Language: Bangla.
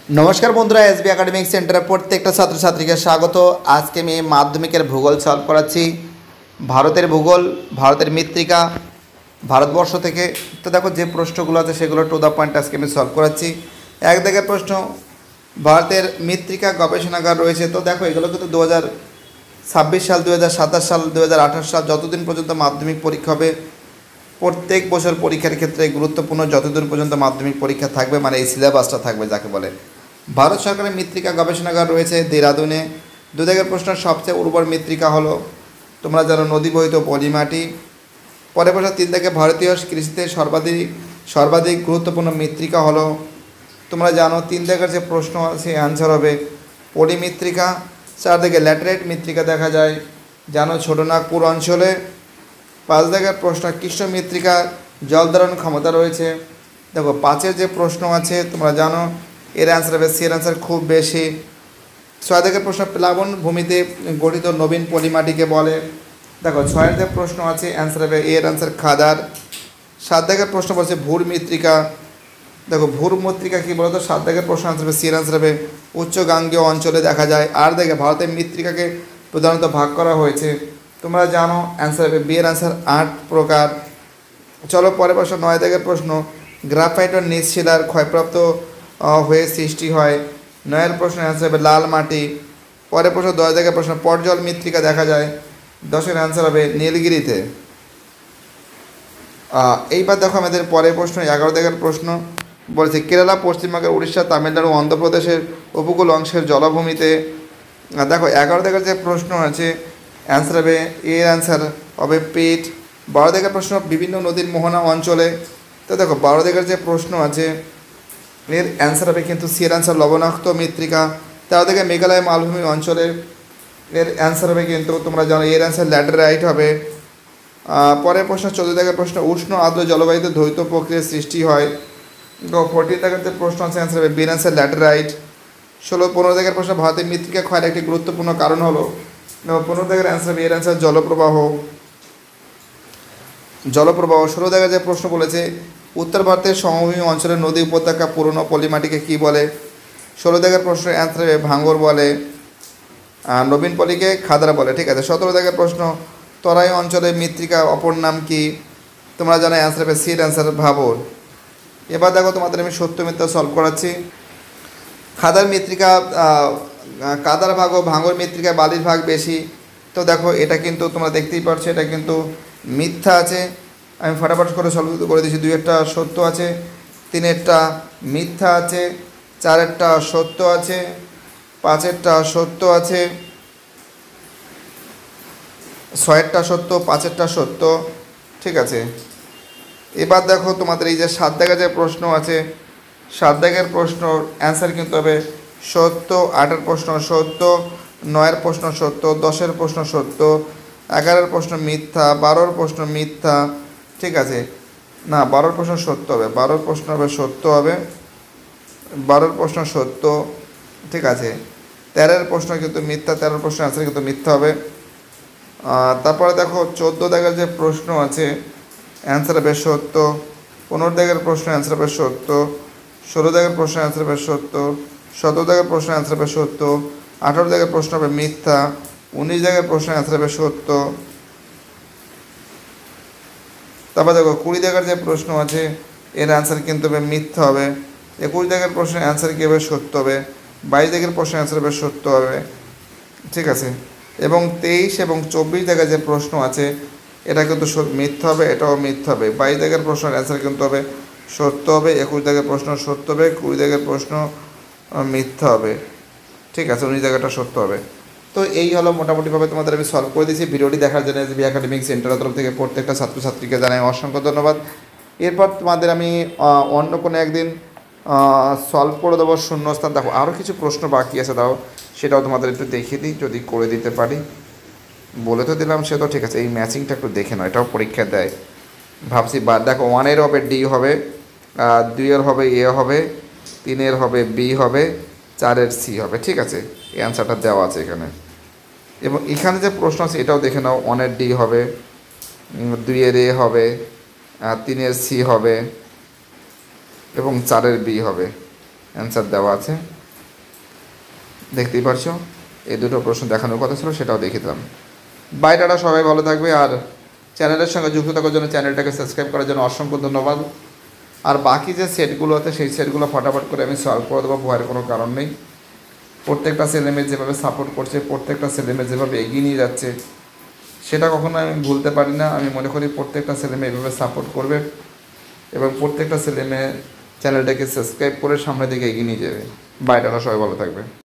নমস্কার বন্ধুরা, এসবি একাডেমিক সেন্টারে প্রত্যেকটা ছাত্রছাত্রীকে স্বাগত। আজকে আমি মাধ্যমিকের ভূগোল সলভ করাচ্ছি। ভারতের ভূগোল, ভারতের মৃত্তিকা, ভারতবর্ষ থেকে। তো দেখো যে প্রশ্নগুলো আছে সেগুলো টু দ্য পয়েন্ট আজকে আমি সলভ করাচ্ছি। এক দাগের প্রশ্ন, ভারতের মৃত্তিকা গবেষণাগার রয়েছে। তো দেখো এগুলো কিন্তু 2026 সাল, 2027 সাল, 2028 সাল যতদিন পর্যন্ত মাধ্যমিক পরীক্ষা হবে, প্রত্যেক বছর পরীক্ষার ক্ষেত্রে গুরুত্বপূর্ণ যতদিন পর্যন্ত মাধ্যমিক পরীক্ষা থাকবে, মানে এই সিলেবাসটা থাকবে যাকে বলে। ভারত সরকারের মৃত্তিকা গবেষণাগার রয়েছে দেরাদুনে। দুদাগের প্রশ্ন, সবচেয়ে উর্বর মৃত্তিকা হলো, তোমরা জানো, নদী বহিত পলিমাটি। পরে প্রশ্ন তিন থেকে, ভারতীয় কৃষিতে সর্বাধিক গুরুত্বপূর্ণ মৃত্তিকা হলো, তোমরা জানো। তিন দাগের যে প্রশ্ন আছে অ্যান্সার হবে পলিমৃত্তিকা। চার দিকে ল্যাটেরাইট মৃত্তিকা দেখা যায়, জানো, ছোটনাগপুর অঞ্চলে। পাঁচ দাগের প্রশ্ন, কৃষ্ণ মৃত্তিকা জল ধারণ ক্ষমতা রয়েছে। দেখো পাঁচের যে প্রশ্ন আছে তোমরা জানো, এর অ্যান্সার হবে সি এর অ্যান্সার খুব বেশি। ছয় দাগের প্রশ্ন, প্লাবন ভূমিতে গঠিত নবীন পলিমাটিকে বলে। দেখো ছয়ের যে প্রশ্ন আছে অ্যান্সার হবে এর অ্যান্সার খাদার। সাত দাগের প্রশ্ন বলছে ভূর মৃত্তিকা। দেখো ভূর মৃত্তিকা কী বলতো, সাত দাগের প্রশ্ন অ্যান্সার হবে সি এর অ্যান্সার হবে উচ্চ গাঙ্গেয় অঞ্চলে দেখা যায়। আর দেখে ভারতের মৃত্তিকাকে প্রধানত ভাগ করা হয়েছে, তোমরা জানো, অ্যান্সার হবে বি এর অ্যান্সার 8 প্রকার। চলো পরের প্রশ্ন, নয় দাগের প্রশ্ন, গ্রাফাইট ও নিজ শিলার ক্ষয়প্রাপ্ত হয়ে সৃষ্টি হয়। নয়ের প্রশ্ন অ্যান্সার হবে লাল মাটি। পরের প্রশ্ন 10 দাগের প্রশ্ন, পর্জল মৃত্তিকা দেখা যায়। 10-এর অ্যান্সার হবে নীলগিরিতে। এইবার দেখো আমাদের পরের প্রশ্ন 11 দাগের প্রশ্ন বলেছে, কেরালা, পশ্চিমবঙ্গের উড়িষ্যা, তামিলনাড়ু, অন্ধ্রপ্রদেশের উপকূল অংশের জলভূমিতে। দেখো 11 দাগের যে প্রশ্ন আছে অ্যান্সার হবে এর অ্যান্সার হবে পেট। 12 দাগের প্রশ্ন, বিভিন্ন নদীর মোহনা অঞ্চলে। তো দেখো 12 দাগের যে প্রশ্ন আছে এর অ্যান্সার হবে কিন্তু সি এর অ্যান্সার লবণাক্ত মৃত্তিকা। 13 থেকে মেঘালয় মালভূমি অঞ্চলে, এর অ্যান্সার হবে কিন্তু তোমরা জানো এর অ্যান্সার ল্যাটেরাইট হবে। পরের প্রশ্ন 14 দাগের প্রশ্ন, উষ্ণ আর্দ্র জলবায়ুতে দ্বৈত প্রক্রিয়ার সৃষ্টি হয়। 14 দাগের যে প্রশ্ন আছে অ্যান্সার হবে বি এর অ্যান্সার ল্যাটেরাইট। 15 দাগের প্রশ্ন, ভারতের মৃত্তিকা ক্ষয়ের একটি গুরুত্বপূর্ণ কারণ হলো। 15 দাগের অ্যান্সার বি এর অ্যান্সার জলপ্রবাহ। 16 দাগের যে প্রশ্ন বলেছে, উত্তর ভারতের সমভূমি অঞ্চলের নদী উপত্যকা পুরনো পলিমাটিকে কী বলে। 16 দাগের প্রশ্নের অ্যান্সার হবে ভাঙ্গর বলে, নবীন পলিকে খাদারা বলে। ঠিক আছে। 17 দাগের প্রশ্ন, তরাই অঞ্চলের মৃত্তিকা অপর নাম কি। তোমরা জানো অ্যান্সার হবে সি এর অ্যান্সার ভাবর। এবার দেখো তোমাদের আমি সত্য মিথ্যা সলভ করাচ্ছি। খাদার মৃত্তিকা কাদার ভাগ ও ভাঙর মৃত্তিকা বালির ভাগ বেশি। তো দেখো এটা কিন্তু তোমরা দেখতেই পাচ্ছ, এটা কিন্তু মিথ্যা আছে। আমি ফটাফট করে সলভ করে দিচ্ছি। 2-এরটা সত্য আছে, 3-এরটা মিথ্যা আছে, 4-এরটা সত্য আছে, 5-এরটা সত্য আছে, 6-এরটা সত্য, 5-এরটা সত্য। ঠিক আছে। এবার দেখো তোমাদের এই যে 7 দাগের যে প্রশ্ন আছে, 7 দাগের প্রশ্ন অ্যান্সার কিন্তু হবে সত্য। 8-এর প্রশ্ন সত্য, 9-এর প্রশ্ন সত্য, 10-এর প্রশ্ন সত্য, 11-এর প্রশ্ন মিথ্যা, 12-এর প্রশ্ন মিথ্যা। ঠিক আছে। না, 12-এর প্রশ্ন সত্য হবে, 12-এর প্রশ্ন হবে সত্য হবে, 12-এর প্রশ্ন সত্য। ঠিক আছে। 13-এর প্রশ্ন কিন্তু মিথ্যা, 13-এর প্রশ্ন অ্যান্সার কিন্তু মিথ্যা হবে। তারপরে দেখো 14 দাগের যে প্রশ্ন আছে অ্যান্সার হবে সত্য। 15 দাগের প্রশ্ন অ্যান্সার হবে সত্য। 16 দাগের প্রশ্ন অ্যান্সার হবে সত্য। 17 দাগের প্রশ্ন অ্যান্সার হবে সত্য। 18 দাগের প্রশ্ন হবে মিথ্যা। 19 দাগের প্রশ্ন অ্যান্সার হবে সত্য। তারপর দেখো 20 দাগের যে প্রশ্ন আছে এর অ্যান্সার কিন্তু হবে মিথ্যা হবে। 21 দাগের প্রশ্নের অ্যান্সার কী হবে, সত্য হবে। 22 দাগের প্রশ্নের অ্যান্সার হবে সত্য হবে। ঠিক আছে। এবং 23 এবং 24 দাগের যে প্রশ্ন আছে এটা কিন্তু মিথ্যা হবে, এটাও মিথ্যা হবে। 22 দাগের প্রশ্নের অ্যান্সার কিন্তু হবে সত্য হবে। 21 দাগের প্রশ্ন সত্য হবে। 20 দাগের প্রশ্ন মিথ্যা হবে। ঠিক আছে। 19 দাগেরটা সত্য হবে। তো এই হলো মোটামুটিভাবে তোমাদের আমি সলভ করে দিয়েছি। ভিডিওটি দেখার জন্য এসবি একাডেমিক সেন্টারের তরফ থেকে প্রত্যেকটা ছাত্রছাত্রীকে জানাই অসংখ্য ধন্যবাদ। এরপর তোমাদের আমি অন্য কোনো একদিন সলভ করে দেবো শূন্যস্থান। দেখো আরও কিছু প্রশ্ন বাকি আছে, দাও সেটাও তোমাদের একটু দেখিয়ে দিই যদি করে দিতে পারি। বলে তো দিলাম সে তো ঠিক আছে, এই ম্যাচিংটা একটু দেখে নাও, এটাও পরীক্ষা দেয় ভাবছি। বা দেখো 1-এর হবে ডি হবে, 2-এর হবে এ হবে, 3-এর হবে বি হবে, 4-এর সি হবে। ঠিক আছে। এই অ্যান্সারটা দেওয়া আছে এখানে। এবং এখানে যে প্রশ্ন আছে এটাও দেখে নাও, 1-এর ডি হবে, 2-এর এ হবে, 3-এর সি হবে এবং 4-এর বি হবে। অ্যান্সার দেওয়া আছে, দেখতেই পারছো। এই দুটো প্রশ্ন দেখানোর কথা ছিল, সেটাও দেখিয়ে দিলাম। বাইরেটা সবাই ভালো থাকবে, আর চ্যানেলের সঙ্গে যুক্ত থাকার জন্য, চ্যানেলটাকে সাবস্ক্রাইব করার জন্য অসংখ্য ধন্যবাদ। আর বাকি যে সেটগুলো আছে সেই সেটগুলো ফটাফট করে আমি সলভ করে দেবো, ভয়ের কোনো কারণ নেই। প্রত্যেকটা ছেলেমেয়ে যেভাবে সাপোর্ট করছে, প্রত্যেকটা ছেলেমেয়ে যেভাবে এগিয়ে নিয়ে যাচ্ছে, সেটা কখনো আমি ভুলতে পারি না। আমি মনে করি প্রত্যেকটা ছেলেমেয়ে এভাবে সাপোর্ট করবে এবং প্রত্যেকটা ছেলেমেয়ে চ্যানেলটাকে সাবস্ক্রাইব করে সামনের দিকে এগিয়ে নিয়ে যাবে। বাইরেটা সবাই ভালো থাকবে।